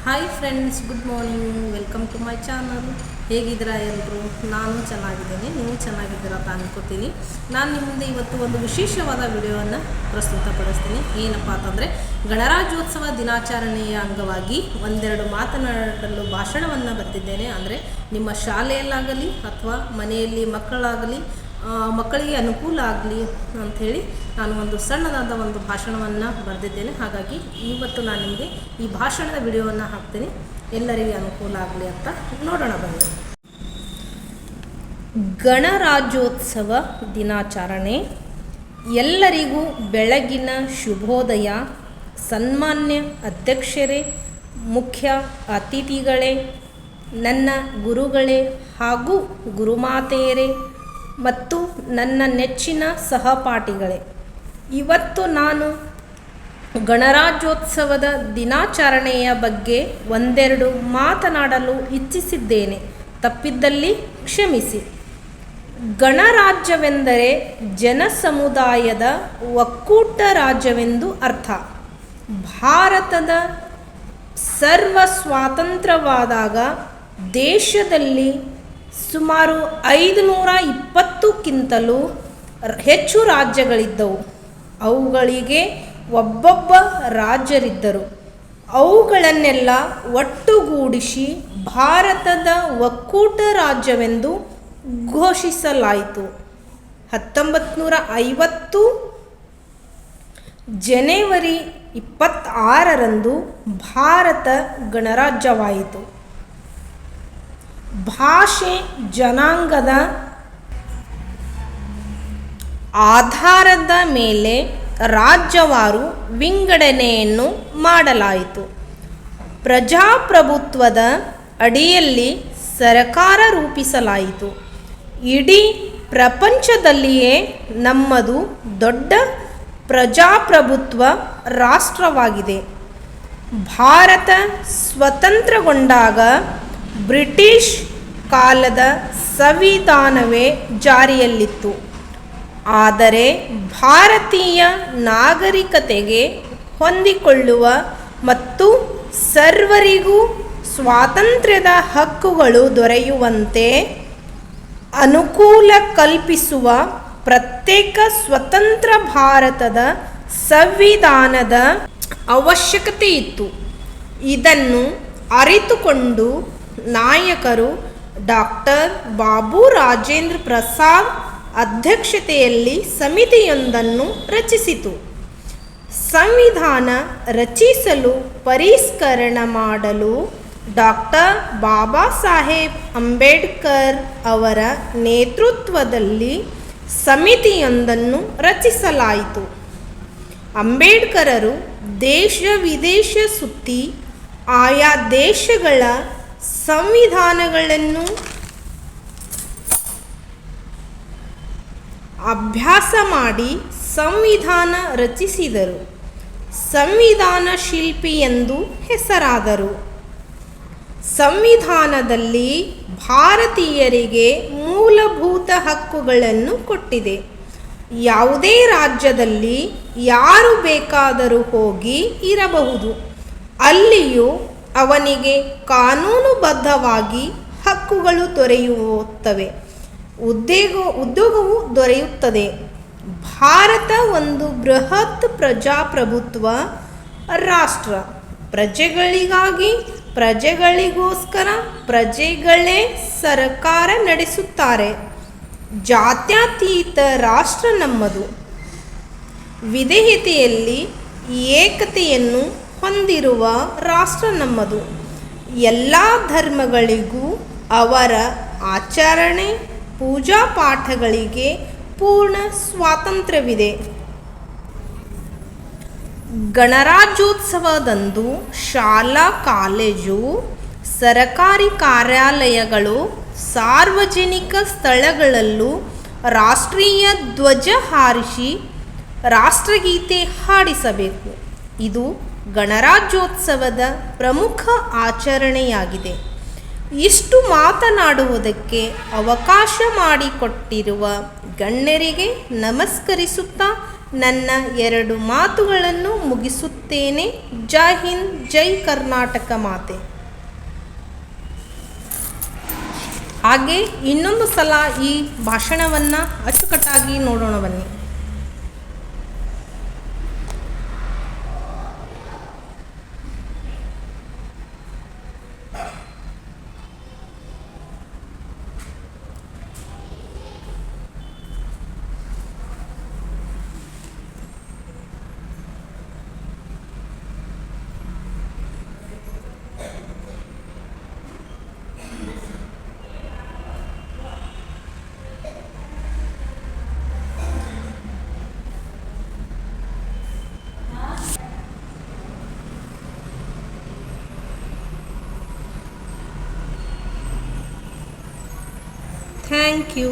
Hi friends, good morning. Welcome to my channel. ಹೇಗಿದ್ದೀರಾ ಎಲ್ಲರೂ? ನಾನು ಚೆನ್ನಾಗಿದ್ದೀನಿ, ನೀವು ಚೆನ್ನಾಗಿದ್ದೀರಾ ಅಂತ ಅನ್ಕೋತೀನಿ. ನಾನು ನಿಮ್ಮ ಮುಂದೆ ಇವತ್ತು ಒಂದು ವಿಶೇಷವಾದ ವಿಡಿಯೋವನ್ನು ಪ್ರಸ್ತುತಪಡಿಸ್ತೀನಿ. ಏನಪ್ಪ ಅಂತಂದರೆ, ಗಣರಾಜ್ಯೋತ್ಸವ ದಿನಾಚರಣೆಯ ಅಂಗವಾಗಿ ಒಂದೆರಡು ಮಾತನಾಡಲು ಭಾಷಣವನ್ನು ಬರೆದಿದ್ದೇನೆ. ಅಂದರೆ ನಿಮ್ಮ ಶಾಲೆಯಲ್ಲಾಗಲಿ ಅಥವಾ ಮನೆಯಲ್ಲಿ ಮಕ್ಕಳಿಗೆ ಅನುಕೂಲ ಆಗಲಿ ಅಂಥೇಳಿ ನಾನು ಒಂದು ಸಣ್ಣದಾದ ಒಂದು ಭಾಷಣವನ್ನು ಬರೆದಿದ್ದೇನೆ. ಹಾಗಾಗಿ ಇವತ್ತು ನಾನು ನಿಮಗೆ ಈ ಭಾಷಣದ ವಿಡಿಯೋವನ್ನು ಹಾಕ್ತೀನಿ. ಎಲ್ಲರಿಗೆ ಅನುಕೂಲ ಆಗಲಿ ಅಂತ ನೋಡೋಣ ಬನ್ನಿ. ಗಣರಾಜ್ಯೋತ್ಸವ ದಿನಾಚರಣೆ. ಎಲ್ಲರಿಗೂ ಬೆಳಗಿನ ಶುಭೋದಯ. ಸನ್ಮಾನ್ಯ ಅಧ್ಯಕ್ಷರೇ, ಮುಖ್ಯ ಅತಿಥಿಗಳೇ, ನನ್ನ ಗುರುಗಳೇ ಹಾಗೂ ಗುರುಮಾತೆಯರೇ ಮತ್ತು ನನ್ನ ನೆಚ್ಚಿನ ಸಹಪಾಠಿಗಳೇ, ಇವತ್ತು ನಾನು ಗಣರಾಜ್ಯೋತ್ಸವದ ದಿನಾಚರಣೆಯ ಬಗ್ಗೆ ಒಂದೆರಡು ಮಾತನಾಡಲು ಇಚ್ಛಿಸಿದ್ದೇನೆ. ತಪ್ಪಿದ್ದಲ್ಲಿ ಕ್ಷಮಿಸಿ. ಗಣರಾಜ್ಯವೆಂದರೆ ಜನಸಮುದಾಯದ ಒಕ್ಕೂಟ ರಾಜ್ಯವೆಂದು ಅರ್ಥ. ಭಾರತದ ಸರ್ವ ಸ್ವಾತಂತ್ರ್ಯವಾದಾಗ ದೇಶದಲ್ಲಿ ಸುಮಾರು 520ಕ್ಕಿಂತಲೂ ಹೆಚ್ಚು ರಾಜ್ಯಗಳಿದ್ದವು. ಅವುಗಳಿಗೆ ಒಬ್ಬೊಬ್ಬ ರಾಜರಿದ್ದರು. ಅವುಗಳನ್ನೆಲ್ಲ ಒಟ್ಟುಗೂಡಿಸಿ ಭಾರತದ ಒಕ್ಕೂಟ ರಾಜ್ಯವೆಂದು ಘೋಷಿಸಲಾಯಿತು. 1950 ಜನವರಿ 26ರಂದು ಭಾರತ ಗಣರಾಜ್ಯವಾಯಿತು. ಭಾಷೆ, ಜನಾಂಗದ ಆಧಾರದ ಮೇಲೆ ರಾಜ್ಯವಾರು ವಿಂಗಡಣೆಯನ್ನು ಮಾಡಲಾಯಿತು. ಪ್ರಜಾಪ್ರಭುತ್ವದ ಅಡಿಯಲ್ಲಿ ಸರ್ಕಾರ ರೂಪಿಸಲಾಯಿತು. ಇಡೀ ಪ್ರಪಂಚದಲ್ಲಿಯೇ ನಮ್ಮದು ದೊಡ್ಡ ಪ್ರಜಾಪ್ರಭುತ್ವ ರಾಷ್ಟ್ರವಾಗಿದೆ. ಭಾರತ ಸ್ವತಂತ್ರಗೊಂಡಾಗ ಬ್ರಿಟಿಷ್ ಕಾಲದ ಸಂವಿಧಾನವೇ ಜಾರಿಯಲ್ಲಿತ್ತು. ಆದರೆ ಭಾರತೀಯ ನಾಗರಿಕತೆಗೆ ಹೊಂದಿಕೊಳ್ಳುವ ಮತ್ತು ಸರ್ವರಿಗೂ ಸ್ವಾತಂತ್ರ್ಯದ ಹಕ್ಕುಗಳು ದೊರೆಯುವಂತೆ ಅನುಕೂಲ ಕಲ್ಪಿಸುವ ಪ್ರತ್ಯೇಕ ಸ್ವತಂತ್ರ ಭಾರತದ ಸಂವಿಧಾನದ ಅವಶ್ಯಕತೆ ಇತ್ತು. ಇದನ್ನು ಅರಿತುಕೊಂಡು ನಾಯಕರು ಡಾಕ್ಟರ್ ಬಾಬು ರಾಜೇಂದ್ರ ಪ್ರಸಾದ್ ಅಧ್ಯಕ್ಷತೆಯಲ್ಲಿ ಸಮಿತಿಯೊಂದನ್ನು ರಚಿಸಿತು. ಸಂವಿಧಾನ ರಚಿಸಲು ಪರಿಷ್ಕರಣ ಮಾಡಲು ಡಾಕ್ಟರ್ ಬಾಬಾ ಸಾಹೇಬ್ ಅಂಬೇಡ್ಕರ್ ಅವರ ನೇತೃತ್ವದಲ್ಲಿ ಸಮಿತಿಯೊಂದನ್ನು ರಚಿಸಲಾಯಿತು. ಅಂಬೇಡ್ಕರರು ದೇಶ ವಿದೇಶ ಸುತ್ತಿ ಆಯಾ ದೇಶಗಳ ಸಂವಿಧಾನಗಳನ್ನು ಅಭ್ಯಾಸ ಮಾಡಿ ಸಂವಿಧಾನ ರಚಿಸಿದರು. ಸಂವಿಧಾನ ಶಿಲ್ಪಿ ಎಂದು ಹೆಸರಾದರು. ಸಂವಿಧಾನದಲ್ಲಿ ಭಾರತೀಯರಿಗೆ ಮೂಲಭೂತ ಹಕ್ಕುಗಳನ್ನು ಕೊಟ್ಟಿದೆ. ಯಾವುದೇ ರಾಜ್ಯದಲ್ಲಿ ಯಾರು ಬೇಕಾದರೂ ಹೋಗಿ ಇರಬಹುದು. ಅಲ್ಲಿಯೂ ಅವನಿಗೆ ಕಾನೂನುಬದ್ಧವಾಗಿ ಹಕ್ಕುಗಳು ದೊರೆಯುತ್ತವೆ. ಉದ್ಯೋಗವು ದೊರೆಯುತ್ತದೆ. ಭಾರತ ಒಂದು ಬೃಹತ್ ಪ್ರಜಾಪ್ರಭುತ್ವ ರಾಷ್ಟ್ರ. ಪ್ರಜೆಗಳಿಗಾಗಿ, ಪ್ರಜೆಗಳಿಗೋಸ್ಕರ ಪ್ರಜೆಗಳೇ ಸರ್ಕಾರ ನಡೆಸುತ್ತಾರೆ. ಜಾತ್ಯತೀತ ರಾಷ್ಟ್ರ ನಮ್ಮದು. ವಿಧೇಯತೆಯಲ್ಲಿ ಏಕತೆಯನ್ನು ಹೊಂದಿರುವ ರಾಷ್ಟ್ರ ನಮ್ಮದು. ಎಲ್ಲ ಧರ್ಮಗಳಿಗೂ ಅವರ ಆಚರಣೆ, ಪೂಜಾ ಪಾಠಗಳಿಗೆ ಪೂರ್ಣ ಸ್ವಾತಂತ್ರ್ಯವಿದೆ. ಗಣರಾಜ್ಯೋತ್ಸವದಂದು ಶಾಲಾ, ಕಾಲೇಜು, ಸರಕಾರಿ ಕಾರ್ಯಾಲಯಗಳು, ಸಾರ್ವಜನಿಕ ಸ್ಥಳಗಳಲ್ಲೂ ರಾಷ್ಟ್ರೀಯ ಧ್ವಜ ಹಾರಿಸಿ ರಾಷ್ಟ್ರಗೀತೆ ಹಾಡಿಸಬೇಕು. ಇದು ಗಣರಾಜ್ಯೋತ್ಸವದ ಪ್ರಮುಖ ಆಚರಣೆಯಾಗಿದೆ. ಇಷ್ಟು ಮಾತನಾಡುವುದಕ್ಕೆ ಅವಕಾಶ ಮಾಡಿಕೊಟ್ಟಿರುವ ಗಣ್ಯರಿಗೆ ನಮಸ್ಕರಿಸುತ್ತಾ ನನ್ನ 2 ಮಾತುಗಳನ್ನು ಮುಗಿಸುತ್ತೇನೆ. ಜೈ ಹಿಂದ್, ಜೈ ಕರ್ನಾಟಕ ಮಾತೆ. ಹಾಗೆ ಇನ್ನೊಂದು ಸಲ ಈ ಭಾಷಣವನ್ನು ಅಚ್ಚುಕಟ್ಟಾಗಿ ನೋಡೋಣ ಬನ್ನಿ. Thank you.